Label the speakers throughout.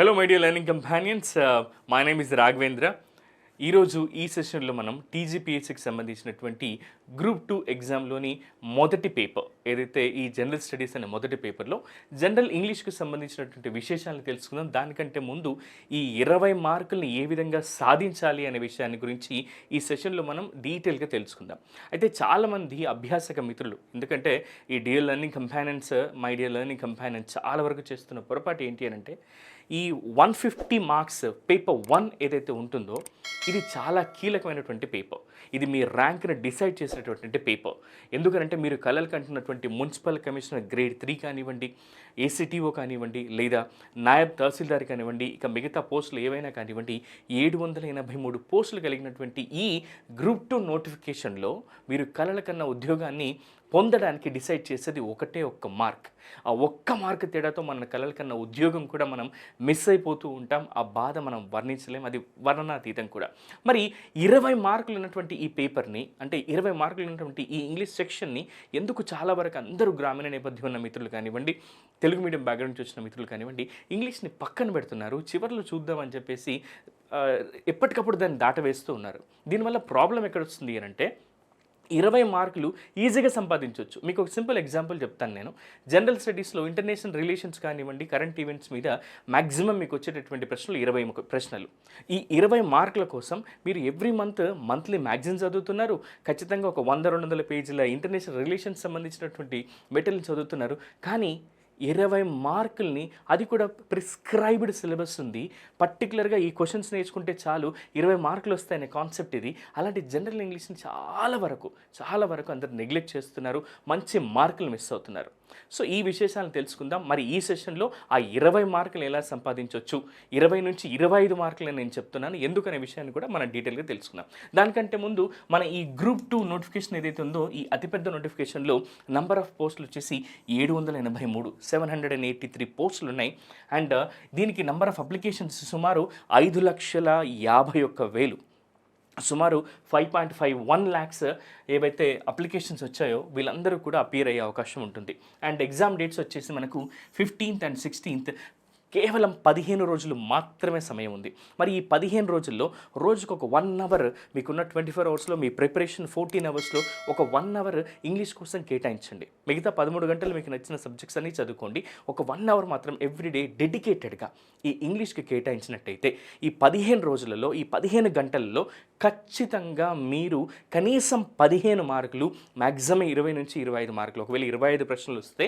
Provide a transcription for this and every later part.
Speaker 1: Hello, my dear learning companions. My name is Raghavendra. ఈరోజు ఈ సెషన్లో మనం టీజీపీఎస్సికి సంబంధించినటువంటి గ్రూప్ 2 ఎగ్జామ్లోని మొదటి పేపర్ ఏదైతే ఈ జనరల్ స్టడీస్ అనే మొదటి పేపర్లో జనరల్ ఇంగ్లీష్కి సంబంధించినటువంటి విశేషాలను తెలుసుకుందాం. దానికంటే ముందు ఈ 20 మార్కుల్ని ఏ విధంగా సాధించాలి అనే విషయాన్ని గురించి ఈ సెషన్లో మనం డీటెయిల్గా తెలుసుకుందాం. అయితే చాలామంది అభ్యాసక మిత్రులు, ఎందుకంటే ఈ dear learning companions, my dear learning companions చాలా వరకు చేస్తున్న పొరపాటు ఏంటి అని అంటే, ఈ 150 మార్క్స్ పేపర్ 1 ఏదైతే ఉంటుందో ఇది చాలా కీలకమైనటువంటి పేపర్. ఇది మీ ర్యాంక్ని డిసైడ్ చేసినటువంటి పేపర్. ఎందుకంటే మీరు కలలు కంటున్నటువంటి మున్సిపల్ కమిషనర్ గ్రేడ్ 3 కానివ్వండి, ఏసీటీఓ కానివ్వండి, లేదా నాయబ్ తహసీల్దార్ కానివ్వండి, ఇక మిగతా పోస్టులు ఏవైనా కానివ్వండి, 783 పోస్టులు కలిగినటువంటి ఈ గ్రూప్ 2 నోటిఫికేషన్లో మీరు కలల కన్నా ఉద్యోగాన్ని పొందడానికి డిసైడ్ చేసేది ఒకటే ఒక్క మార్క్. ఆ ఒక్క మార్క్ తేడాతో మన కలల కన్నా ఉద్యోగం కూడా మనం మిస్ అయిపోతూ ఉంటాం. ఆ బాధ మనం వర్ణించలేం, అది వర్ణనాతీతం కూడా. మరి 20 మార్కులు ఉన్నటువంటి ఈ పేపర్ని, అంటే 20 మార్కులు ఉన్నటువంటి ఈ ఇంగ్లీష్ సెక్షన్ని ఎందుకు చాలా వరకు అందరూ గ్రామీణ నేపథ్యం ఉన్న మిత్రులు కానివ్వండి, తెలుగు మీడియం బ్యాక్గ్రౌండ్ నుంచి వచ్చిన మిత్రులు కానివ్వండి, ఇంగ్లీష్ని పక్కన పెడుతున్నారు, చివర్లో చూద్దామని చెప్పేసి ఎప్పటికప్పుడు దాన్ని దాటవేస్తూ ఉన్నారు. దీనివల్ల ప్రాబ్లం ఎక్కడొస్తుంది అని అంటే, 20 మార్కులు ఈజీగా సంపాదించవచ్చు. మీకు ఒక సింపుల్ ఎగ్జాంపుల్ చెప్తాను నేను. జనరల్ స్టడీస్లో ఇంటర్నేషనల్ రిలేషన్స్ కానివ్వండి, కరెంట్ ఈవెంట్స్ మీద మ్యాక్సిమం మీకు వచ్చేటటువంటి ప్రశ్నలు 20 ప్రశ్నలు. ఈ 20 మార్కుల కోసం మీరు ఎవ్రీ మంత్లీ మ్యాగజైన్ చదువుతున్నారు, ఖచ్చితంగా ఒక 100-200 పేజీల ఇంటర్నేషనల్ రిలేషన్స్ సంబంధించినటువంటి మెటీరియల్ చదువుతున్నారు. కానీ 20 మార్కుల్ని, అది కూడా ప్రిస్క్రైబ్డ్ సిలబస్ ఉంది, పర్టికులర్గా ఈ క్వశ్చన్స్ నేర్చుకుంటే చాలు 20 మార్కులు వస్తాయనే కాన్సెప్ట్ ఇది. అలాంటి జనరల్ ఇంగ్లీష్ని చాలా వరకు అందరు నెగ్లెక్ట్ చేస్తున్నారు, మంచి మార్కులు మిస్ అవుతున్నారు. సో ఈ విశేషాలను తెలుసుకుందాం. మరి ఈ సెషన్లో ఆ 20 మార్కులు ఎలా సంపాదించవచ్చు, 20 నుంచి 25 మార్కులు నేను చెప్తున్నాను, ఎందుకనే విషయాన్ని కూడా మనం డీటెయిల్గా తెలుసుకుందాం. దానికంటే ముందు మన ఈ గ్రూప్ 2 నోటిఫికేషన్ ఏదైతే ఉందో, ఈ అతిపెద్ద నోటిఫికేషన్లో నంబర్ ఆఫ్ పోస్టులు వచ్చేసి 783 పోస్టులు ఉన్నాయి. అండ్ దీనికి నంబర్ ఆఫ్ అప్లికేషన్స్ సుమారు 5,51,000, సుమారు 5.51 lakhs ఏవైతే అప్లికేషన్స్ వచ్చాయో వీళ్ళందరూ కూడా అపియర్ అయ్యే అవకాశం ఉంటుంది. అండ్ ఎగ్జామ్ డేట్స్ వచ్చేసి మనకు 15th and 16th, కేవలం 15 రోజులు మాత్రమే సమయం ఉంది. మరి ఈ 15 రోజుల్లో రోజుకు ఒక 1 అవర్, మీకున్న 24 అవర్స్లో మీ ప్రిపరేషన్ 14 అవర్స్లో ఒక 1 అవర్ ఇంగ్లీష్ కోసం కేటాయించండి. మిగతా 13 గంటలు మీకు నచ్చిన సబ్జెక్ట్స్ అన్నీ చదువుకోండి. ఒక 1 అవర్ మాత్రం ఎవ్రీడే డెడికేటెడ్గా ఈ ఇంగ్లీష్కి కేటాయించినట్టయితే ఈ 15 రోజులలో, ఈ 15 గంటలలో ఖచ్చితంగా మీరు కనీసం 15 మార్కులు, మ్యాక్సిమం 20 నుంచి 25 మార్కులు, ఒకవేళ 25 ప్రశ్నలు వస్తే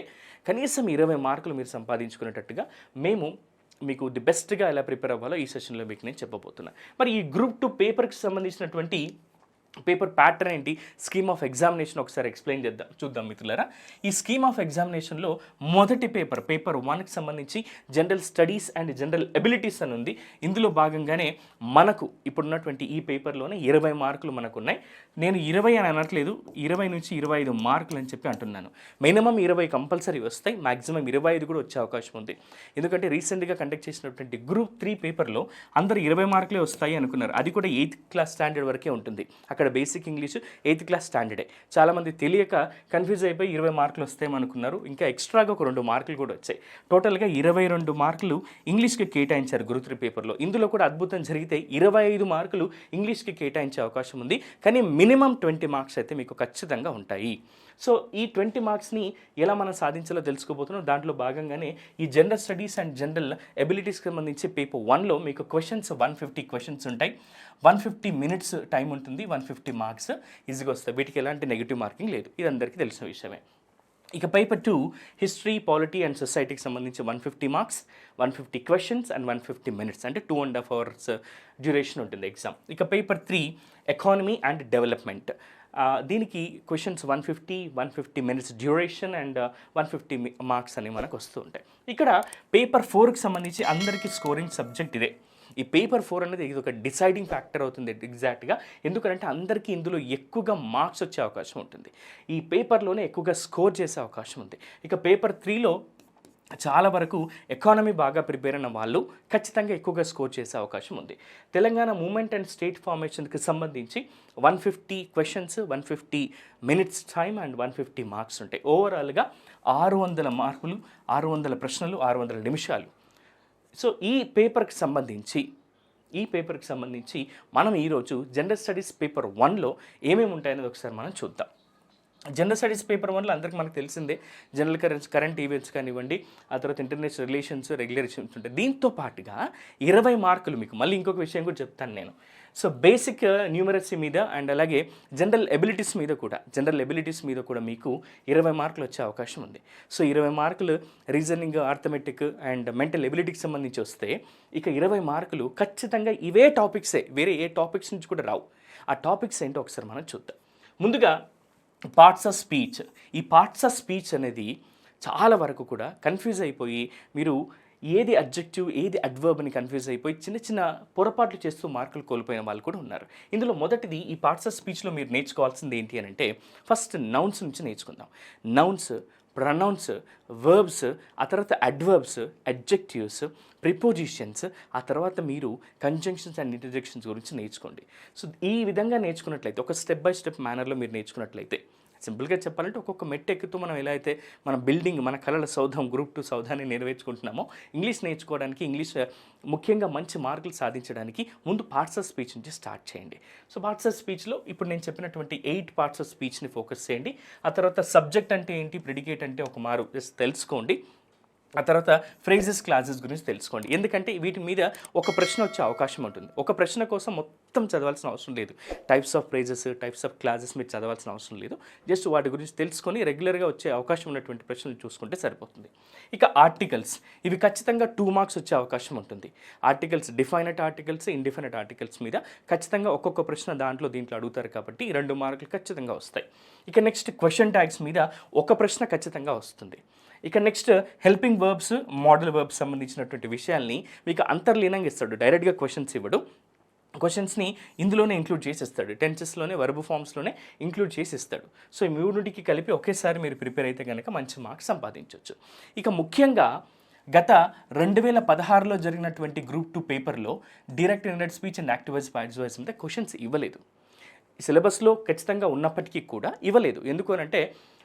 Speaker 1: కనీసం 20 మార్కులు మీరు సంపాదించుకునేటట్టుగా మేము మీకు ది బెస్ట్గా ఎలా ప్రిపేర్ అవ్వాలో ఈ సెషన్లో మీకు నేను చెప్పబోతున్నాను. మరి ఈ గ్రూప్ 2 పేపర్కి సంబంధించినటువంటి పేపర్ ప్యాటర్న్ ఏంటి, స్కీమ్ ఆఫ్ ఎగ్జామినేషన్ ఒకసారి ఎక్స్ప్లెయిన్ చూద్దాం మిత్రులారా. ఈ స్కీమ్ ఆఫ్ ఎగ్జామినేషన్లో మొదటి పేపర్ 1కి సంబంధించి general studies and general abilities అని ఉంది. ఇందులో భాగంగానే మనకు ఇప్పుడున్నటువంటి ఈ పేపర్లోనే 20 మార్కులు మనకు ఉన్నాయి. నేను 20 అని అనట్లేదు, 20 నుంచి 25 మార్కులు అని చెప్పి అంటున్నాను. మినిమం 20 కంపల్సరీ వస్తాయి, మ్యాక్సిమం 25 కూడా వచ్చే అవకాశం ఉంది. ఎందుకంటే రీసెంట్గా కండక్ట్ చేసినటువంటి గ్రూప్ 3 పేపర్లో అందరూ 20 మార్కులే వస్తాయి అనుకున్నారు. అది కూడా 8th క్లాస్ స్టాండర్డ్ వరకే ఉంటుంది. అక్కడ బేసిక్ ఇంగ్లీష్ 8th క్లాస్ స్టాండర్డే. చాలామంది తెలియక కన్ఫ్యూజ్ అయిపోయి 20 మార్కులు వస్తాయనుకున్నారు. ఇంకా ఎక్స్ట్రాగా ఒక 2 మార్కులు కూడా వచ్చాయి. టోటల్గా 22 మార్కులు ఇంగ్లీష్కి కేటాయించారు గ్రూప్ 3 పేపర్లో. ఇందులో కూడా అద్భుతం జరిగితే 25 మార్కులు ఇంగ్లీష్కి కేటాయించే అవకాశం ఉంది. కానీ మినిమం 20 మార్క్స్ అయితే మీకు ఖచ్చితంగా ఉంటాయి. సో ఈ 20 మార్క్స్ని ఎలా మనం సాధించాలో తెలుసుకోబోతున్నాం. దాంట్లో భాగంగానే ఈ జనరల్ స్టడీస్ అండ్ జనరల్ ఎబిలిటీస్కి సంబంధించి పేపర్ 1లో మీకు క్వశ్చన్స్ 150 క్వశ్చన్స్ ఉంటాయి. 150 minutes టైం ఉంటుంది, 150 మార్క్స్ ఈజీగా వస్తాయి. వీటికి ఎలాంటి నెగిటివ్ మార్కింగ్ లేదు, ఇది అందరికీ తెలిసిన విషయమే. ఇక పేపర్ 2 హిస్టరీ, పాలిటీ అండ్ సొసైటీకి సంబంధించి 150 మార్క్స్, 150 క్వశ్చన్స్ అండ్ 150 minutes, అంటే 2.5 hours డ్యూరేషన్ ఉంటుంది ఎగ్జామ్. ఇక పేపర్ 3 ఎకానమీ అండ్ డెవలప్మెంట్, దీనికి questions 150 minutes duration and 150 marks అని మనకు వస్తూ ఉంటాయి. ఇక్కడ పేపర్ 4కి సంబంధించి అందరికీ స్కోరింగ్ సబ్జెక్ట్ ఇదే. ఈ పేపర్ 4 అనేది ఇది ఒక డిసైడింగ్ ఫ్యాక్టర్ అవుతుంది ఎగ్జాక్ట్గా. ఎందుకంటే అందరికీ ఇందులో ఎక్కువగా మార్క్స్ వచ్చే అవకాశం ఉంటుంది. ఈ పేపర్లోనే ఎక్కువగా స్కోర్ చేసే అవకాశం ఉంది. ఇక పేపర్ 3లో చాలా వరకు ఎకానమీ బాగా ప్రిపేర్ అయిన వాళ్ళు ఖచ్చితంగా ఎక్కువగా స్కోర్ చేసే అవకాశం ఉంది. తెలంగాణ మూమెంట్ అండ్ స్టేట్ ఫార్మేషన్కి సంబంధించి 150 questions, 150 minutes time and 150 marks ఉంటాయి. ఓవరాల్గా 600 మార్కులు, 600 ప్రశ్నలు, 600 నిమిషాలు. సో ఈ పేపర్కి సంబంధించి మనం ఈరోజు జనరల్ స్టడీస్ పేపర్ 1లో ఏమేమి ఉంటాయనేది ఒకసారి మనం చూద్దాం. జనరల్ స్టడీస్ పేపర్ 1లో అందరికీ మనకు తెలిసిందే, జనరల్ కరెంట్ ఈవెంట్స్ కానివ్వండి, ఆ తర్వాత ఇంటర్నేషనల్ రిలేషన్స్, రెగ్యులేషన్స్ ఉంటాయి. దీంతో పాటుగా 20 మార్కులు మీకు మళ్ళీ ఇంకొక విషయం కూడా చెప్తాను నేను. సో బేసిక్ న్యూమరసీ మీద అండ్ అలాగే జనరల్ ఎబిలిటీస్ మీద కూడా మీకు 20 మార్కులు వచ్చే అవకాశం ఉంది. సో 20 మార్కులు రీజనింగ్, ఆర్థమెటిక్ అండ్ మెంటల్ ఎబిలిటీకి సంబంధించి వస్తే ఇక 20 మార్కులు ఖచ్చితంగా ఇవే టాపిక్సే, వేరే ఏ టాపిక్స్ నుంచి కూడా రావు. ఆ టాపిక్స్ ఏంటో ఒకసారి మనం చూద్దాం. ముందుగా పార్ట్స్ ఆఫ్ స్పీచ్. ఈ పార్ట్స్ ఆఫ్ స్పీచ్ అనేది చాలా వరకు కూడా కన్ఫ్యూజ్ అయిపోయి మీరు ఏది అడ్జెక్టివ్ ఏది అడ్వర్బ్ అని కన్ఫ్యూజ్ అయిపోయి చిన్న చిన్న పొరపాట్లు చేస్తూ మార్కులు కోల్పోయిన వాళ్ళు కూడా ఉన్నారు. ఇందులో మొదటిది ఈ పార్ట్స్ ఆఫ్ స్పీచ్లో మీరు నేర్చుకోవాల్సింది ఏంటి అని అంటే ఫస్ట్ నౌన్స్ నుంచి నేర్చుకుందాం. నౌన్స్, ప్రొనౌన్స్, వర్బ్స్, ఆ తర్వాత అడ్వర్బ్స్, అడ్జెక్టివ్స్, ప్రిపోజిషన్స్, ఆ తర్వాత మీరు కంజంక్షన్స్ అండ్ ఇంటర్జెక్షన్స్ గురించి నేర్చుకోండి. సో ఈ విధంగా నేర్చుకున్నట్లయితే ఒక స్టెప్ బై స్టెప్ మేనర్లో మీరు నేర్చుకున్నట్లయితే సింపుల్గా చెప్పాలంటే ఒక్కొక్క మెట్టు ఎక్కుతూ మనం ఎలా అయితే మన బిల్డింగ్, మన కళల సౌధం, గ్రూప్ 2 సౌధాన్ని నెరవేర్చుకుంటున్నామో ఇంగ్లీష్ నేర్చుకోవడానికి, ఇంగ్లీష్ ముఖ్యంగా మంచి మార్కులు సాధించడానికి ముందు పార్ట్స్ ఆఫ్ స్పీచ్ నుంచి స్టార్ట్ చేయండి. సో పార్ట్స్ ఆఫ్ స్పీచ్లో ఇప్పుడు నేను చెప్పినటువంటి 8 పార్ట్స్ ఆఫ్ స్పీచ్ని ఫోకస్ చేయండి. ఆ తర్వాత సబ్జెక్ట్ అంటే ఏంటి, ప్రిడికేట్ అంటే ఒక మారు జస్ట్ తెలుసుకోండి. ఆ తర్వాత ఫ్రేజెస్, క్లాసెస్ గురించి తెలుసుకోండి. ఎందుకంటే వీటి మీద ఒక ప్రశ్న వచ్చే అవకాశం ఉంటుంది. ఒక ప్రశ్న కోసం మొత్తం చదవాల్సిన అవసరం లేదు. Types of phrases, types of classes మీరు చదవాల్సిన అవసరం లేదు. జస్ట్ వాటి గురించి తెలుసుకొని రెగ్యులర్గా వచ్చే అవకాశం ఉన్నటువంటి ప్రశ్నలు చూసుకుంటే సరిపోతుంది. ఇక ఆర్టికల్స్, ఇవి ఖచ్చితంగా 2 మార్క్స్ వచ్చే అవకాశం ఉంటుంది. ఆర్టికల్స్, డిఫైనట్ ఆర్టికల్స్, ఇండిఫైనట్ ఆర్టికల్స్ మీద ఖచ్చితంగా ఒక్కొక్క ప్రశ్న దీంట్లో అడుగుతారు కాబట్టి 2 మార్కులు ఖచ్చితంగా వస్తాయి. ఇక నెక్స్ట్ క్వశ్చన్ ట్యాగ్స్ మీద ఒక ప్రశ్న ఖచ్చితంగా వస్తుంది. ఇక next helping verbs, modal verbs సంబంధించినటువంటి విషయాల్ని మీకు అంతర్లీనంగా ఇస్తాడు. డైరెక్ట్గా క్వశ్చన్స్ ఇవ్వడు, క్వశ్చన్స్ని ఇందులోనే ఇంక్లూడ్ చేసిస్తాడు. టెన్సెస్లోనే, వర్బ్ ఫామ్స్లోనే ఇంక్లూడ్ చేసిస్తాడు. సో ఈ మూడింటికి కలిపి ఒకేసారి మీరు ప్రిపేర్ అయితే కనుక మంచి మార్క్స్ సంపాదించవచ్చు. ఇక ముఖ్యంగా గత 2016లో జరిగినటువంటి గ్రూప్ 2 పేపర్లో direct indirect speech and active voice మీద క్వశ్చన్స్ ఇవ్వలేదు. సిలబస్లో ఖచ్చితంగా ఉన్నప్పటికీ కూడా ఇవ్వలేదు. ఎందుకు అంటే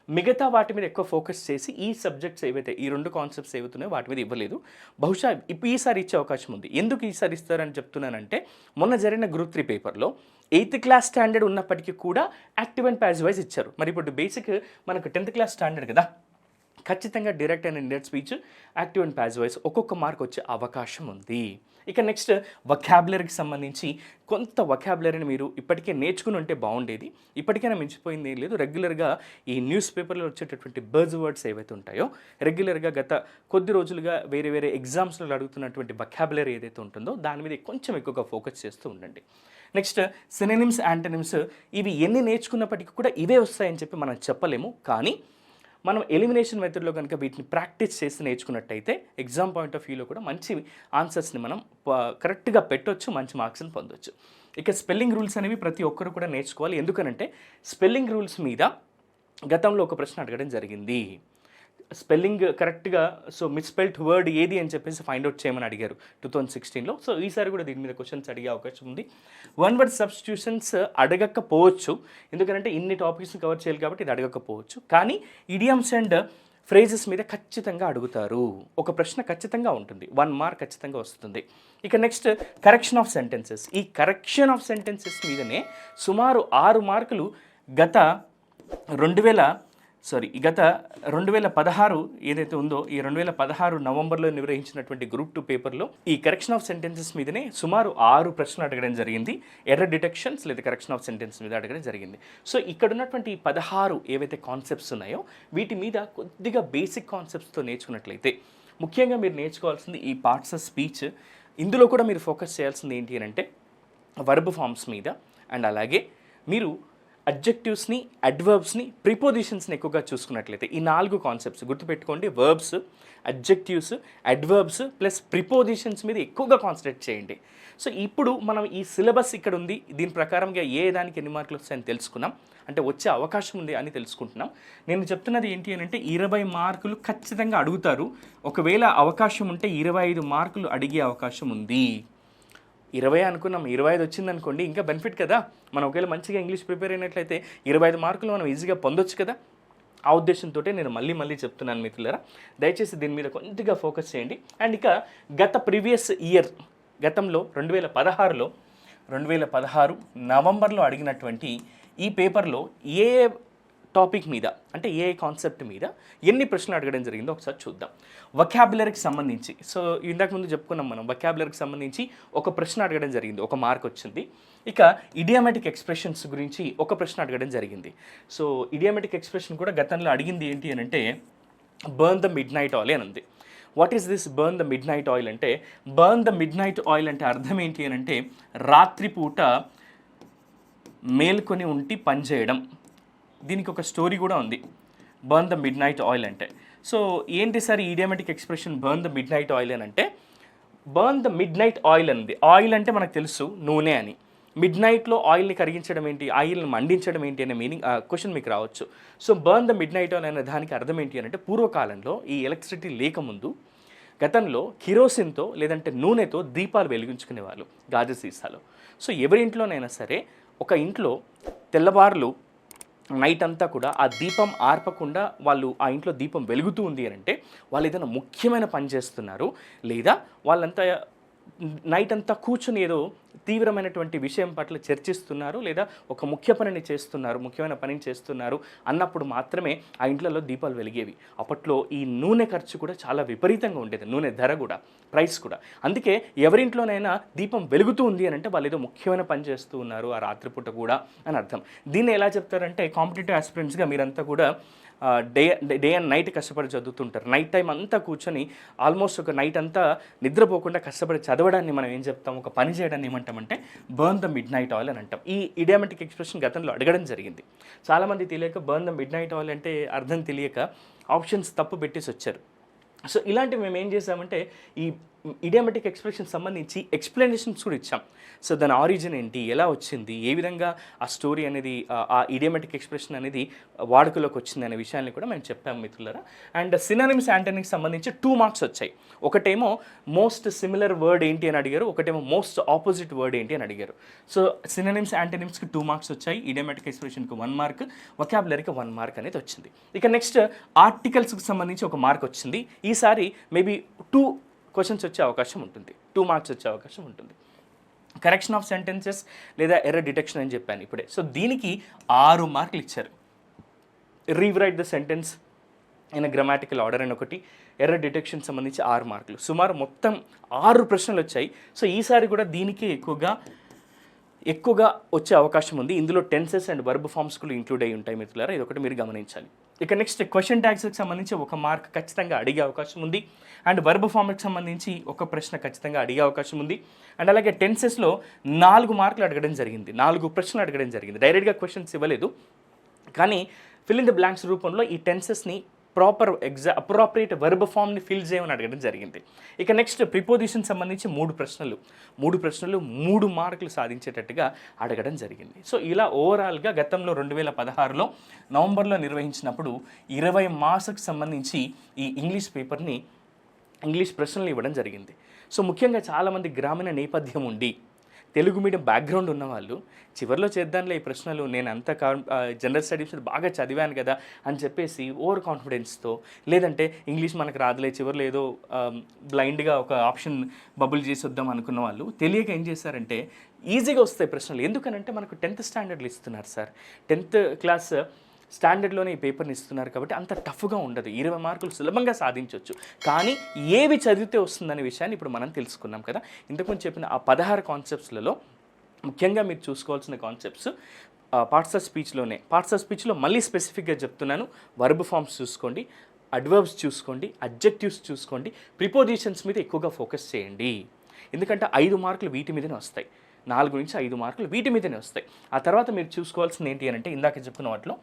Speaker 1: మిగతా వాటి మీద ఎక్కువ ఫోకస్ చేసి ఈ సబ్జెక్ట్స్ ఏవైతే, ఈ 2 కాన్సెప్ట్స్ ఏవైతున్నాయో వాటి మీద ఇవ్వలేదు. బహుశా ఈసారి ఇచ్చే అవకాశం ఉంది. ఎందుకు ఈసారి ఇస్తారని చెప్తున్నానంటే మొన్న జరిగిన గ్రూప్ 3 పేపర్లో 8th క్లాస్ స్టాండర్డ్ ఉన్నప్పటికీ కూడా యాక్టివ్ అండ్ ప్యాసివ్ వాయిస్ ఇచ్చారు. మరి ఇప్పుడు బేసిక్ మనకు 10th క్లాస్ స్టాండర్డ్ కదా, ఖచ్చితంగా direct and indirect speech, active and passive voice ఒక్కొక్క మార్క్ వచ్చే అవకాశం ఉంది. ఇక నెక్స్ట్ వొకాబులరీకి సంబంధించి కొంత వొకాబులరీని మీరు ఇప్పటికే నేర్చుకుని ఉంటే బాగుండేది. ఇప్పటికైనా మించిపోయింది ఏం లేదు. రెగ్యులర్గా ఈ న్యూస్ పేపర్లో వచ్చేటటువంటి బర్జ్ వర్డ్స్ ఏవైతే ఉంటాయో రెగ్యులర్గా గత కొద్ది రోజులుగా వేరే ఎగ్జామ్స్లో అడుగుతున్నటువంటి వొకాబులరీ ఏదైతే ఉంటుందో దాని మీద కొంచెం ఎక్కువగా ఫోకస్ చేస్తూ ఉండండి. నెక్స్ట్ సినోనిమ్స్, యాంటోనిమ్స్, ఇవి ఎన్ని నేర్చుకున్నప్పటికీ కూడా ఇవే వస్తాయని చెప్పి మనం చెప్పలేము. కానీ మనం ఎలిమినేషన్ మెథడ్లో కనుక వీటిని ప్రాక్టీస్ చేసి నేర్చుకున్నట్టయితే ఎగ్జామ్ పాయింట్ ఆఫ్ వ్యూలో కూడా మంచి ఆన్సర్స్ని మనం కరెక్ట్గా పెట్టవచ్చు, మంచి మార్క్స్ని పొందొచ్చు. ఇక స్పెల్లింగ్ రూల్స్ అనేవి ప్రతి ఒక్కరు కూడా నేర్చుకోవాలి. ఎందుకనంటే స్పెల్లింగ్ రూల్స్ మీద గతంలో ఒక ప్రశ్న అడగడం జరిగింది. స్పెల్లింగ్ కరెక్ట్గా, సో మిస్స్పెల్డ్ వర్డ్ ఏది అని చెప్పేసి ఫైండ్ అవుట్ చేయమని అడిగారు 2016లో. సో ఈసారి కూడా దీని మీద క్వశ్చన్స్ అడిగే అవకాశం ఉంది. 1 వర్డ్ సబ్స్టిట్యూషన్స్ అడగకపోవచ్చు, ఎందుకంటే ఇన్ని టాపిక్స్ని కవర్ చేయాలి కాబట్టి ఇది అడగకపోవచ్చు. కానీ ఇడియమ్స్ అండ్ ఫ్రేజెస్ మీద ఖచ్చితంగా అడుగుతారు. ఒక ప్రశ్న ఖచ్చితంగా ఉంటుంది, 1 మార్క్ ఖచ్చితంగా వస్తుంది. ఇక నెక్స్ట్ కరెక్షన్ ఆఫ్ సెంటెన్సెస్. ఈ కరెక్షన్ ఆఫ్ సెంటెన్సెస్ మీదనే సుమారు 6 మార్కులు గత 2016 ఏదైతే ఉందో ఈ 2016 నవంబర్లో నిర్వహించినటువంటి గ్రూప్ 2 పేపర్లో ఈ కరెక్షన్ ఆఫ్ సెంటెన్సెస్ మీదనే సుమారు 6 ప్రశ్నలు అడగడం జరిగింది. ఎర్రర్ డిటెక్షన్స్ లేదా కరెక్షన్ ఆఫ్ సెంటెన్స్ మీద అడగడం జరిగింది. సో ఇక్కడ ఉన్నటువంటి 16 ఏవైతే కాన్సెప్ట్స్ ఉన్నాయో వీటి మీద కొద్దిగా బేసిక్ కాన్సెప్ట్స్తో నేర్చుకున్నట్లయితే, ముఖ్యంగా మీరు నేర్చుకోవాల్సింది ఈ పార్ట్స్ ఆఫ్ స్పీచ్. ఇందులో కూడా మీరు ఫోకస్ చేయాల్సింది ఏంటి అని అంటే వర్బ్ ఫామ్స్ మీద అండ్ అలాగే మీరు అడ్జెక్టివ్స్ని, అడ్వర్బ్స్ని, ప్రిపోజిషన్స్ని ఎక్కువగా చూసుకున్నట్లయితే ఈ 4 కాన్సెప్ట్స్ గుర్తుపెట్టుకోండి. Verbs, adjectives, adverbs plus prepositions మీద ఎక్కువగా కాన్సన్ట్రేట్ చేయండి. సో ఇప్పుడు మనం ఈ సిలబస్ ఇక్కడ ఉంది, దీని ప్రకారంగా ఏ దానికి ఎన్ని మార్కులు వస్తాయని తెలుసుకున్నాం, అంటే వచ్చే అవకాశం ఉంది అని తెలుసుకుంటున్నాం. నేను చెప్తున్నది ఏంటి అని అంటే 20 మార్కులు ఖచ్చితంగా అడుగుతారు. ఒకవేళ అవకాశం ఉంటే 25 మార్కులు అడిగే అవకాశం ఉంది. 20 అనుకున్నాం, 25 వచ్చిందనుకోండి ఇంకా బెనిఫిట్ కదా. మనం ఒకవేళ మంచిగా ఇంగ్లీష్ ప్రిపేర్ అయినట్లయితే 25 మార్కులు మనం ఈజీగా పొందొచ్చు కదా. ఆ ఉద్దేశంతో నేను మళ్ళీ చెప్తున్నాను మిత్రులారా, దయచేసి దీని మీద కొద్దిగా ఫోకస్ చేయండి. అండ్ ఇక గత ప్రీవియస్ ఇయర్, గతంలో 2016 నవంబర్లో అడిగినటువంటి ఈ పేపర్లో ఏ టాపిక్ మీద, అంటే ఏ కాన్సెప్ట్ మీద ఎన్ని ప్రశ్నలు అడగడం జరిగిందో ఒకసారి చూద్దాం. వొకాబులరీకి సంబంధించి, సో ఇందాక ముందు చెప్పుకున్నాం మనం, వొకాబులరీకి సంబంధించి ఒక ప్రశ్న అడగడం జరిగింది, ఒక మార్క్ వచ్చింది. ఇక ఇడియామెటిక్ ఎక్స్ప్రెషన్స్ గురించి ఒక ప్రశ్న అడగడం జరిగింది. సో ఇడియామెటిక్ ఎక్స్ప్రెషన్ కూడా గతంలో అడిగింది ఏంటి అని అంటే burn the midnight oil అని ఉంది. What is this burn the midnight oil అంటే, burn the midnight oil అంటే అర్థం ఏంటి అని అంటే రాత్రిపూట మేల్కొని ఉండి పనిచేయడం. దీనికి ఒక స్టోరీ కూడా ఉంది, burn the midnight oil అంటే. సో ఏంటి sir idiomatic expression burn the midnight oil అని అంటే, burn the midnight oil అంది. ఆయిల్ అంటే మనకు తెలుసు నూనె అని, మిడ్ నైట్లో ఆయిల్ని కరిగించడం ఏంటి, ఆయిల్ని మండించడం ఏంటి అనే మీనింగ్ క్వశ్చన్ మీకు రావచ్చు. So burn the midnight oil అనే దానికి అర్థం ఏంటి అంటే, పూర్వకాలంలో ఈ ఎలక్ట్రిసిటీ లేకముందు గతంలో కిరోసిన్తో లేదంటే నూనెతో దీపాలు వెలిగించుకునేవాళ్ళు గాజు సీసాలో. సో ఎవరి ఇంట్లోనైనా సరే, ఒక ఇంట్లో తెల్లవారులు నైట్ అంతా కూడా ఆ దీపం ఆర్పకుండా వాళ్ళు ఆ ఇంట్లో దీపం వెలుగుతూ ఉంది అని అంటే వాళ్ళు ఏదైనా ముఖ్యమైన పని చేస్తున్నారు, లేదా వాళ్ళంతా నైట్ అంతా కూర్చుని ఏదో తీవ్రమైనటువంటి విషయం పట్ల చర్చిస్తున్నారు, లేదా ఒక ముఖ్యమైన పనిని చేస్తున్నారు అన్నప్పుడు మాత్రమే ఆ ఇంట్లలో దీపాలు వెలిగేవి. అప్పట్లో ఈ నూనె ఖర్చు కూడా చాలా విపరీతంగా ఉండేది, నూనె ధర కూడా, ప్రైస్ కూడా. అందుకే ఎవరింట్లోనైనా దీపం వెలుగుతూ ఉంది అని అంటే వాళ్ళు ఏదో ముఖ్యమైన పని చేస్తూ ఉన్నారు ఆ రాత్రిపూట కూడా అని అర్థం. దీన్ని ఎలా చెప్తారంటే, కాంపిటేటివ్ ఆస్పిరెంట్స్గా మీరంతా కూడా డే అండ్ నైట్ కష్టపడి చదువుతుంటారు. నైట్ టైం అంతా కూర్చొని ఆల్మోస్ట్ ఒక నైట్ అంతా నిద్రపోకుండా కష్టపడి చదవడాన్ని మనం ఏం చెప్తాం, ఒక పని చేయడాన్ని ఏమంటామంటే burn the midnight oil అని అంటాం. ఈ ఇడియామెటిక్ ఎక్స్ప్రెషన్ గతంలో అడగడం జరిగింది. చాలామంది తెలియక burn the midnight oil అంటే అర్థం తెలియక ఆప్షన్స్ తప్పు పెట్టేసి వచ్చారు. సో ఇలాంటివి మేము ఏం చేసామంటే ఈ ఇడియామెటిక్ ఎక్స్ప్రెషన్ సంబంధించి ఎక్స్ప్లెనేషన్స్ కూడా ఇచ్చాం. సో దాని ఆరిజిన్ ఏంటి, ఎలా వచ్చింది, ఏ విధంగా ఆ స్టోరీ అనేది, ఆ ఇడియామెటిక్ ఎక్స్ప్రెషన్ అనేది వాడుకలోకి వచ్చింది అనే విషయాన్ని కూడా మేము చెప్పాము మిత్రులారా. అండ్ సినానిమ్స్ యాంటోనిమ్స్ సంబంధించి 2 మార్క్స్ వచ్చాయి. ఒకటేమో మోస్ట్ సిమిలర్ వర్డ్ ఏంటి అని అడిగారు, ఒకటేమో మోస్ట్ ఆపోజిట్ వర్డ్ ఏంటి అని అడిగారు. సో సినానిమ్స్ యాంటోనిమ్స్కి 2 మార్క్స్ వచ్చాయి, ఇడియామెటిక్ ఎక్స్ప్రెషన్కి 1 మార్క్, వొకాబులరీకి 1 మార్క్ అనేది వచ్చింది. ఇక నెక్స్ట్ ఆర్టికల్స్కి సంబంధించి 1 మార్క్ వచ్చింది. ఈసారి మేబీ 2 క్వశ్చన్స్ వచ్చే అవకాశం ఉంటుంది, 2 మార్క్స్ వచ్చే అవకాశం ఉంటుంది. కరెక్షన్ ఆఫ్ సెంటెన్సెస్ లేదా ఎర్రర్ డిటెక్షన్ అని చెప్పాను ఇప్పుడే. సో దీనికి 6 మార్కులు ఇచ్చారు. Rewrite the sentence in grammatical order అని ఒకటి, ఎర్రర్ డిటెక్షన్ సంబంధించి 6 మార్కులు, సుమారు మొత్తం 6 ప్రశ్నలు వచ్చాయి. సో ఈసారి కూడా దీనికి ఎక్కువగా వచ్చే అవకాశం ఉంది. ఇందులో టెన్సెస్ అండ్ వర్బ్ ఫార్మ్స్ కూడా ఇంక్లూడ్ అయి ఉంటాయి మిత్రులారా, ఇది ఒకటి మీరు గమనించాలి. ఇక నెక్స్ట్ క్వశ్చన్ ట్యాగ్స్కి సంబంధించి 1 మార్క్ ఖచ్చితంగా అడిగే అవకాశం ఉంది. అండ్ వర్బ్ ఫార్మ్కి సంబంధించి 1 ప్రశ్న ఖచ్చితంగా అడిగే అవకాశం ఉంది. అండ్ అలాగే టెన్సెస్లో 4 మార్కులు అడగడం జరిగింది, 4 ప్రశ్నలు అడగడం జరిగింది. డైరెక్ట్గా క్వశ్చన్స్ ఇవ్వలేదు, కానీ ఫిల్ ఇన్ ద బ్లాంక్స్ రూపంలో ఈ టెన్సెస్ని ప్రాపర్ అప్రాప్రియేట్ వర్బ్ ఫామ్ని ఫిల్ చేయమని అడగడం జరిగింది. ఇక నెక్స్ట్ ప్రిపోజిషన్ సంబంధించి 3 ప్రశ్నలు 3 మార్కులు సాధించేటట్టుగా అడగడం జరిగింది. సో ఇలా ఓవరాల్గా గతంలో 2016లో నవంబర్లో నిర్వహించినప్పుడు 20 మార్క్స్కి సంబంధించి ఈ ఇంగ్లీష్ పేపర్ని, ఇంగ్లీష్ ప్రశ్నలు ఇవ్వడం జరిగింది. సో ముఖ్యంగా చాలామంది గ్రామీణ నేపథ్యం ఉండి తెలుగు మీడియం బ్యాక్గ్రౌండ్ ఉన్నవాళ్ళు చివరిలో చేద్దాంలే ఈ ప్రశ్నలు, నేను అంత జనరల్ స్టడీస్ బాగా చదివాను కదా అని చెప్పేసి ఓవర్ కాన్ఫిడెన్స్తో, లేదంటే ఇంగ్లీష్ మనకు రాదులే చివరిలో ఏదో బ్లైండ్గా ఒక ఆప్షన్ బబుల్ చేసి వద్దాం అనుకున్న వాళ్ళు తెలియక ఏం చేశారంటే ఈజీగా వస్తాయి ప్రశ్నలు. ఎందుకనంటే మనకు 10th స్టాండర్డ్లు ఇస్తున్నారు సార్, 10th క్లాస్ స్టాండర్డ్లోనే ఈ పేపర్ని ఇస్తున్నారు కాబట్టి అంత టఫ్గా ఉండదు, 20 మార్కులు సులభంగా సాధించవచ్చు. కానీ ఏవి చదివితే వస్తుందనే విషయాన్ని ఇప్పుడు మనం తెలుసుకున్నాం కదా. ఇంతకుముందు చెప్పిన ఆ 16 కాన్సెప్ట్స్లలో ముఖ్యంగా మీరు చూసుకోవాల్సిన కాన్సెప్ట్స్ పార్ట్స్ ఆఫ్ స్పీచ్లో మళ్ళీ స్పెసిఫిక్గా చెప్తున్నాను. వర్బ్ ఫార్మ్స్ చూసుకోండి, అడ్వర్బ్స్ చూసుకోండి, అడ్జెక్టివ్స్ చూసుకోండి, ప్రిపోజిషన్స్ మీద ఎక్కువగా ఫోకస్ చేయండి. ఎందుకంటే 5 మార్కులు వీటి మీదనే వస్తాయి, 4 నుంచి 5 మార్కులు వీటి మీదనే వస్తాయి. ఆ తర్వాత మీరు చూసుకోవాల్సింది ఏంటి అంటే ఇందాక చెప్పుకున్న వాటిలో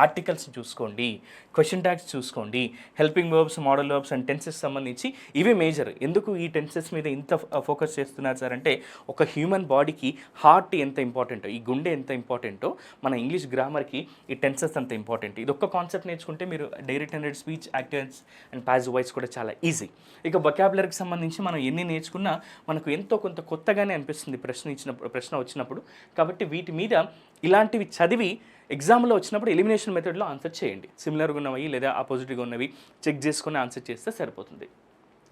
Speaker 1: ఆర్టికల్స్ చూసుకోండి, క్వశ్చన్ ట్యాగ్స్ చూసుకోండి, helping verbs, modal verbs and tenses సంబంధించి ఇవి మేజర్. ఎందుకు ఈ టెన్సెస్ మీద ఇంత ఫోకస్ చేస్తున్నారు సార్ అంటే, ఒక హ్యూమన్ బాడీకి హార్ట్ ఎంత ఇంపార్టెంటో, ఈ గుండె ఎంత ఇంపార్టెంటో, మన ఇంగ్లీష్ గ్రామర్కి ఈ టెన్సెస్ అంత ఇంపార్టెంట్. ఇది ఒక్క కాన్సెప్ట్ నేర్చుకుంటే మీరు direct and speech, actives and passive voice కూడా చాలా ఈజీ. ఇక వొకాబులరీకి సంబంధించి మనం ఎన్ని నేర్చుకున్నా మనకు ఎంతో కొంత కొత్తగానే అనిపిస్తుంది ప్రశ్న వచ్చినప్పుడు. కాబట్టి వీటి మీద ఇలాంటివి చదివి ఎగ్జామ్లో వచ్చినప్పుడు ఎలిమినేషన్ మెథడ్లో ఆన్సర్ చేయండి. సిమిలర్గా ఉన్నవి లేదా ఆపోజిట్గా ఉన్నవి చెక్ చేసుకొని ఆన్సర్ చేస్తే సరిపోతుంది.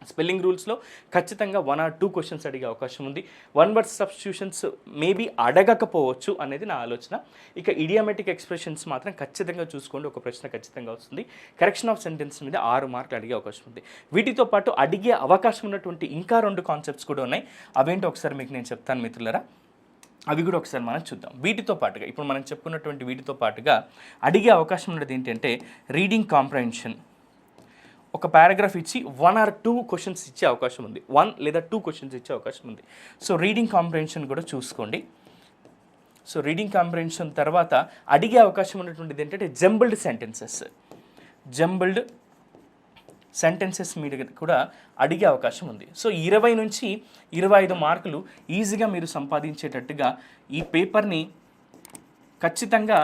Speaker 1: స్పెల్లింగ్ రూల్స్లో ఖచ్చితంగా 1 or 2 క్వశ్చన్స్ అడిగే అవకాశం ఉంది. 1 word సబ్స్టిట్యూషన్స్ మేబీ అడగకపోవచ్చు అనేది నా ఆలోచన. ఇక ఇడియామెటిక్ ఎక్స్ప్రెషన్స్ మాత్రం ఖచ్చితంగా చూసుకోండి, ఒక ప్రశ్న ఖచ్చితంగా వస్తుంది. కరెక్షన్ ఆఫ్ సెంటెన్స్ మీద 6 మార్కులు అడిగే అవకాశం ఉంది. వీటితో పాటు అడిగే అవకాశం ఉన్నటువంటి ఇంకా 2 కాన్సెప్ట్స్ కూడా ఉన్నాయి. అవేంటో ఒకసారి మీకు నేను చెప్తాను మిత్రులారా, అవి కూడా ఒకసారి మనం చూద్దాం. వీటితో పాటుగా ఇప్పుడు మనం చెప్పుకున్నటువంటి వీటితో పాటుగా అడిగే అవకాశం ఉన్నది ఏంటంటే రీడింగ్ కాంప్రహెన్షన్. ఒక పారాగ్రాఫ్ ఇచ్చి 1 or 2 క్వశ్చన్స్ ఇచ్చే అవకాశం ఉంది, 1 లేదా 2 క్వశ్చన్స్ ఇచ్చే అవకాశం ఉంది. సో రీడింగ్ కాంప్రహెన్షన్ కూడా చూసుకోండి. సో రీడింగ్ కాంప్రహెన్షన్ తర్వాత అడిగే అవకాశం ఉన్నటువంటిది ఏంటంటే జంబుల్డ్ సెంటెన్సెస్ మీద కూడా అడిగే అవకాశం ఉంది. సో 20 నుంచి 25 మార్కులు ఈజీగా మీరు సంపాదించేటట్టుగా ఈ పేపర్ని ఖచ్చితంగా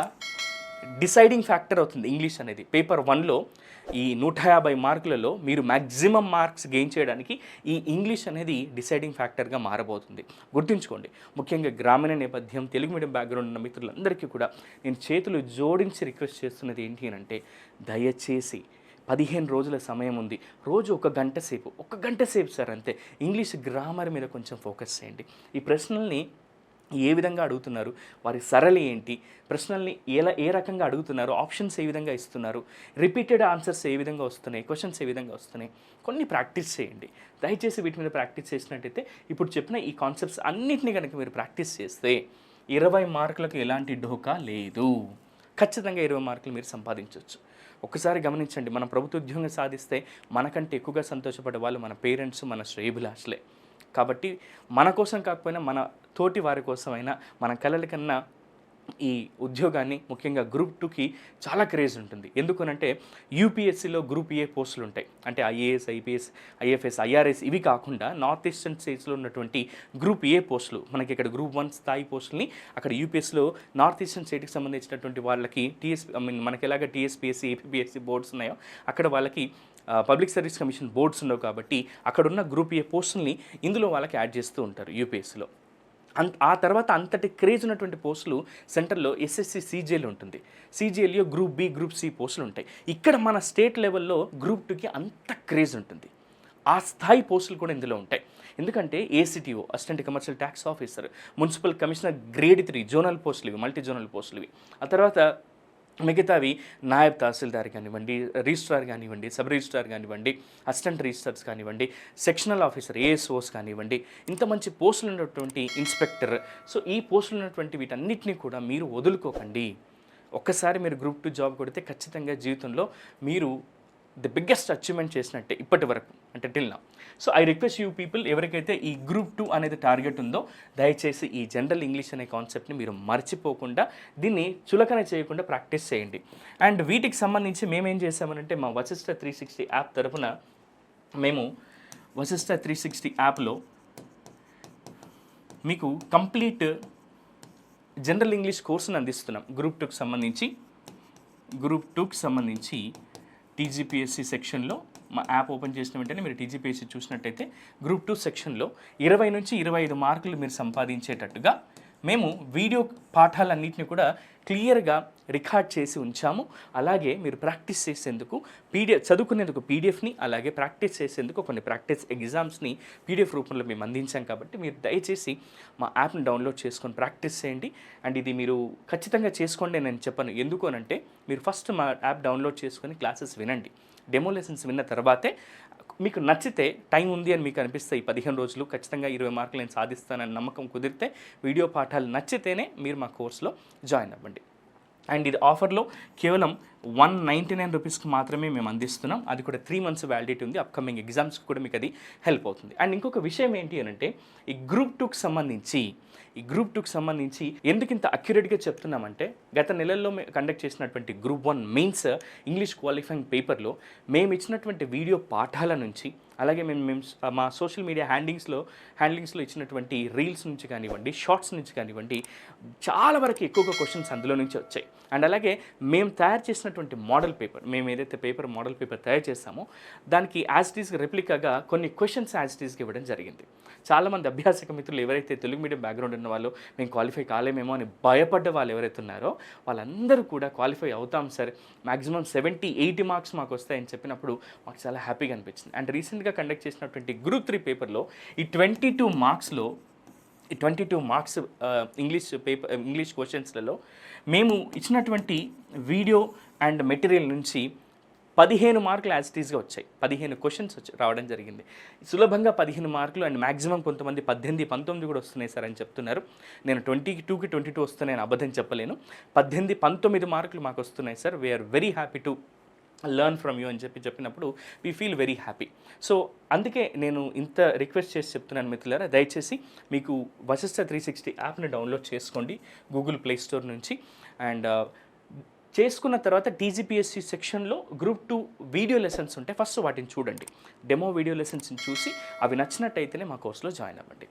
Speaker 1: డిసైడింగ్ ఫ్యాక్టర్ అవుతుంది. ఇంగ్లీష్ అనేది పేపర్ 1లో ఈ 150 మార్కులలో మీరు మ్యాక్సిమం మార్క్స్ గెయిన్ చేయడానికి ఈ ఇంగ్లీష్ అనేది డిసైడింగ్ ఫ్యాక్టర్గా మారబోతుంది. గుర్తుంచుకోండి, ముఖ్యంగా గ్రామీణ నేపథ్యం, తెలుగు మీడియం బ్యాక్గ్రౌండ్ ఉన్న మిత్రులందరికీ కూడా నేను చేతులు జోడించి రిక్వెస్ట్ చేస్తున్నది ఏంటి అంటే, దయచేసి 15 రోజుల సమయం ఉంది, రోజు 1 గంట సేపు సార్ అంతే ఇంగ్లీష్ గ్రామర్ మీద కొంచెం ఫోకస్ చేయండి. ఈ ప్రశ్నల్ని ఏ విధంగా అడుగుతున్నారు, వారి సరళి ఏంటి, ప్రశ్నల్ని ఏ రకంగా అడుగుతున్నారు, ఆప్షన్స్ ఏ విధంగా ఇస్తున్నారు, రిపీటెడ్ ఆన్సర్స్ ఏ విధంగా వస్తున్నాయి, క్వశ్చన్స్ ఏ విధంగా వస్తున్నాయి, కొన్ని ప్రాక్టీస్ చేయండి. దయచేసి వీటి మీద ప్రాక్టీస్ చేసినట్టయితే ఇప్పుడు చెప్పిన ఈ కాన్సెప్ట్స్ అన్నింటినీ కనుక మీరు ప్రాక్టీస్ చేస్తే 20 మార్కులకు ఎలాంటి ఢోకా లేదు. ఖచ్చితంగా 20 మార్కులు మీరు సంపాదించవచ్చు. ఒక్కసారి గమనించండి, మన ప్రభుత్వ ఉద్యోగం సాధిస్తే మనకంటే ఎక్కువగా సంతోషపడే వాళ్ళు మన పేరెంట్స్, మన శ్రేయభిలాషులే. కాబట్టి మన కోసం కాకపోయినా మన తోటి వారి కోసమైనా మన కలల కన్నా ఈ ఉద్యోగాన్ని, ముఖ్యంగా గ్రూప్ 2కి చాలా క్రేజ్ ఉంటుంది. ఎందుకనంటే యూపీఎస్సీలో గ్రూప్ ఏ పోస్టులు ఉంటాయి. అంటే ఐఏఎస్, ఐపీఎస్, ఐఎఫ్ఎస్, ఐఆర్ఎస్ ఇవి కాకుండా నార్త్ ఈస్టర్న్ స్టేట్స్లో ఉన్నటువంటి గ్రూప్ ఏ పోస్టులు, మనకి ఇక్కడ గ్రూప్ 1 స్థాయి పోస్టులని అక్కడ యూపీఎస్లో నార్త్ ఈస్టర్న్ స్టేట్కి సంబంధించినటువంటి వాళ్ళకి మనకి ఎలాగ టీఎస్పీఎస్సీ, ఏపీఎస్సీ బోర్డ్స్ ఉన్నాయో అక్కడ వాళ్ళకి పబ్లిక్ సర్వీస్ కమిషన్ బోర్డ్స్ ఉండవు. కాబట్టి అక్కడున్న గ్రూప్ ఏ పోస్టుల్ని ఇందులో వాళ్ళకి యాడ్ చేస్తూ ఉంటారు యూపీఎస్సీలో. ఆ తర్వాత అంతటి క్రేజ్ ఉన్నటువంటి పోస్టులు సెంటర్లో ఎస్ఎస్సి సీజీఎల్ ఉంటుంది. సీజీఎల్లో గ్రూప్ బి, గ్రూప్ సి పోస్టులు ఉంటాయి. ఇక్కడ మన స్టేట్ లెవెల్లో గ్రూప్ 2కి అంత క్రేజ్ ఉంటుంది. ఆ స్థాయి పోస్టులు కూడా ఇందులో ఉంటాయి. ఎందుకంటే ACTO, assistant commercial tax officer, municipal commissioner grade 3 zonal పోస్టులు ఇవి, మల్టీ జోనల్ పోస్టులు ఇవి. ఆ తర్వాత మిగతావి నాయబ్ తహసీల్దార్ కానివ్వండి, రిజిస్ట్రార్ కానివ్వండి, సబ్ రిజిస్ట్రార్ కానివ్వండి, అసిస్టెంట్ రిజిస్టర్స్ కానివ్వండి, సెక్షనల్ ఆఫీసర్ ఏఎస్ఓస్ కానివ్వండి, ఇంత మంచి పోస్టులు ఉన్నటువంటి ఇన్స్పెక్టర్. సో ఈ పోస్టులు ఉన్నటువంటి వీటన్నిటినీ కూడా మీరు వదులుకోకండి. ఒక్కసారి మీరు గ్రూప్ 2 జాబ్ కొడితే ఖచ్చితంగా జీవితంలో మీరు ది బిగ్గెస్ట్ అచీవ్మెంట్ చేసినట్టే ఇప్పటి వరకు, అంటే till now. So I request you people, ఎవరికైతే ఈ గ్రూప్ 2 అనేది టార్గెట్ ఉందో దయచేసి ఈ జనరల్ ఇంగ్లీష్ అనే కాన్సెప్ట్ని మీరు మర్చిపోకుండా, దీన్ని చులకన చేయకుండా ప్రాక్టీస్ చేయండి. అండ్ వీటికి సంబంధించి మేమేం చేసామనంటే, మా వశిష్ట 360 యాప్ తరఫున మేము వశిష్ట 360 యాప్లో మీకు కంప్లీట్ జనరల్ ఇంగ్లీష్ కోర్సును అందిస్తున్నాం. గ్రూప్ 2కి సంబంధించి టీజీపీఎస్సీ సెక్షన్లో మా యాప్ ఓపెన్ చేసిన వెంటనే మీరు టీజీపీఎస్సీ చూసినట్టయితే గ్రూప్ 2 సెక్షన్లో 20 నుంచి 25 మార్కులు మీరు సంపాదించేటట్టుగా మేము వీడియో పాఠాలన్నింటినీ కూడా క్లియర్గా రికార్డ్ చేసి ఉంచాము. అలాగే మీరు ప్రాక్టీస్ చేసేందుకు చదువుకునేందుకు పీడిఎఫ్ని, అలాగే ప్రాక్టీస్ చేసేందుకు కొన్ని ప్రాక్టీస్ ఎగ్జామ్స్ని పీడిఎఫ్ రూపంలో మేము అందించాం. కాబట్టి మీరు దయచేసి మా యాప్ని డౌన్లోడ్ చేసుకొని ప్రాక్టీస్ చేయండి. అండ్ ఇది మీరు ఖచ్చితంగా చేసుకోండి నేను చెప్పను. ఎందుకు అనంటే, మీరు ఫస్ట్ మా యాప్ డౌన్లోడ్ చేసుకొని క్లాసెస్ వినండి. డెమో లెసన్స్ విన్న తర్వాతే మీకు నచ్చితే, టైం ఉంది అని మీకు అనిపిస్తే ఈ 15 రోజులు ఖచ్చితంగా 20 మార్కులు నేను సాధిస్తానని నమ్మకం కుదిరితే, వీడియో పాఠాలు నచ్చితేనే మీరు మా కోర్సులో జాయిన్ అవ్వండి. అండ్ ఇది ఆఫర్లో కేవలం 199 రూపీస్కి మాత్రమే మేము అందిస్తున్నాం. అది కూడా 3 months వ్యాలిడిటీ ఉంది. అప్కమింగ్ ఎగ్జామ్స్కి కూడా మీకు అది హెల్ప్ అవుతుంది. అండ్ ఇంకొక విషయం ఏంటి అంటే, ఈ గ్రూప్ 2కి సంబంధించి ఎందుకు ఇంత అక్యురేట్గా చెప్తున్నామంటే, గత నెలల్లో కండక్ట్ చేసినటువంటి గ్రూప్ 1 మెయిన్స్ ఇంగ్లీష్ క్వాలిఫైయింగ్ పేపర్లో మేము ఇచ్చినటువంటి వీడియో పాఠాల నుంచి, అలాగే మేము మా సోషల్ మీడియా హ్యాండ్లింగ్స్లో ఇచ్చినటువంటి రీల్స్ నుంచి కానివ్వండి, షార్ట్స్ నుంచి కానివ్వండి, చాలా వరకు ఎక్కువగా క్వశ్చన్స్ అందులో నుంచి వచ్చాయి. అండ్ అలాగే మేము తయారు చేసినటువంటి మోడల్ పేపర్, మేము ఏదైతే మోడల్ పేపర్ తయారు చేస్తామో దానికి యాజ్ ఇట్ ఈస్గా రెప్లికాగా కొన్ని క్వశ్చన్స్ యాజ్ ఇట్ ఈస్గా ఇవ్వడం జరిగింది. చాలామంది అభ్యాసక మిత్రులు ఎవరైతే తెలుగు మీడియం బ్యాక్గ్రౌండ్ ఉన్న వాళ్ళు మేము క్వాలిఫై కాలేమేమో అని భయపడ్డ వాళ్ళు ఎవరైతే ఉన్నారో వాళ్ళందరూ కూడా క్వాలిఫై అవుతాం సార్, మ్యాక్సిమం 70-80 మార్క్స్ మాకు వస్తాయని చెప్పినప్పుడు మాకు చాలా హ్యాపీగా అనిపించింది. అండ్ రీసెంట్గా కండక్ట్ చేసినటువంటి గ్రూప్ 3 పేపర్లో ఈ 22 మార్క్స్ ఇంగ్లీష్ క్వశ్చన్స్లలో మేము ఇచ్చినటువంటి వీడియో అండ్ మెటీరియల్ నుంచి 15 మార్కులు యాజ్ ఇట్ ఈస్గా వచ్చాయి. 15 క్వశ్చన్స్ రావడం జరిగింది. సులభంగా 15 మార్కులు అండ్ మ్యాక్సిమం కొంతమంది 18-19 కూడా వస్తున్నాయి సార్ అని చెప్తున్నారు. నేను 22కి 22 వస్తున్నాయని అబద్ధం చెప్పలేను. 18-19 మార్కులు మాకు వస్తున్నాయి sir. We are very happy to learn from you అని చెప్పినప్పుడు we feel very happy. So అందుకే నేను ఇంత రిక్వెస్ట్ చేసి చెప్తున్నాను మిత్రులారా, దయచేసి మీకు వశిష్ట 360 యాప్ని డౌన్లోడ్ చేసుకోండి గూగుల్ ప్లే స్టోర్ నుంచి. అండ్ చేసుకున్న తర్వాత టీజీపీఎస్సీ సెక్షన్లో గ్రూప్ 2 వీడియో లెసన్స్ ఉంటాయి. ఫస్ట్ వాటిని చూడండి, డెమో వీడియో లెసన్స్ని చూసి అవి నచ్చినట్టయితేనే మా కోర్సులో జాయిన్ అవ్వండి.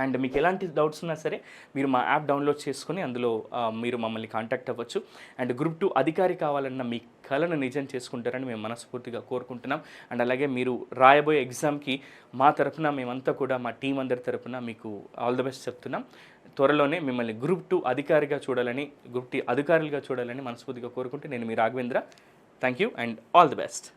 Speaker 1: అండ్ మీకు ఎలాంటి డౌట్స్ ఉన్నా సరే మీరు మా యాప్ డౌన్లోడ్ చేసుకొని అందులో మీరు మమ్మల్ని కాంటాక్ట్ అవ్వచ్చు. అండ్ గ్రూప్ 2 అధికారి కావాలన్న మీ కలను నిజం చేసుకుంటారని మేము మనస్ఫూర్తిగా కోరుకుంటున్నాం. అండ్ అలాగే మీరు రాయబోయే ఎగ్జామ్కి మా తరఫున మేమంతా కూడా మా టీం అందరి తరఫున మీకు ఆల్ ది బెస్ట్ చెప్తున్నాం. త్వరలోనే మిమ్మల్ని గ్రూప్ 2 అధికారులుగా చూడాలని మనస్ఫూర్తిగా కోరుకుంటూ నేను మీ Raghavendra. Thank you and all the best.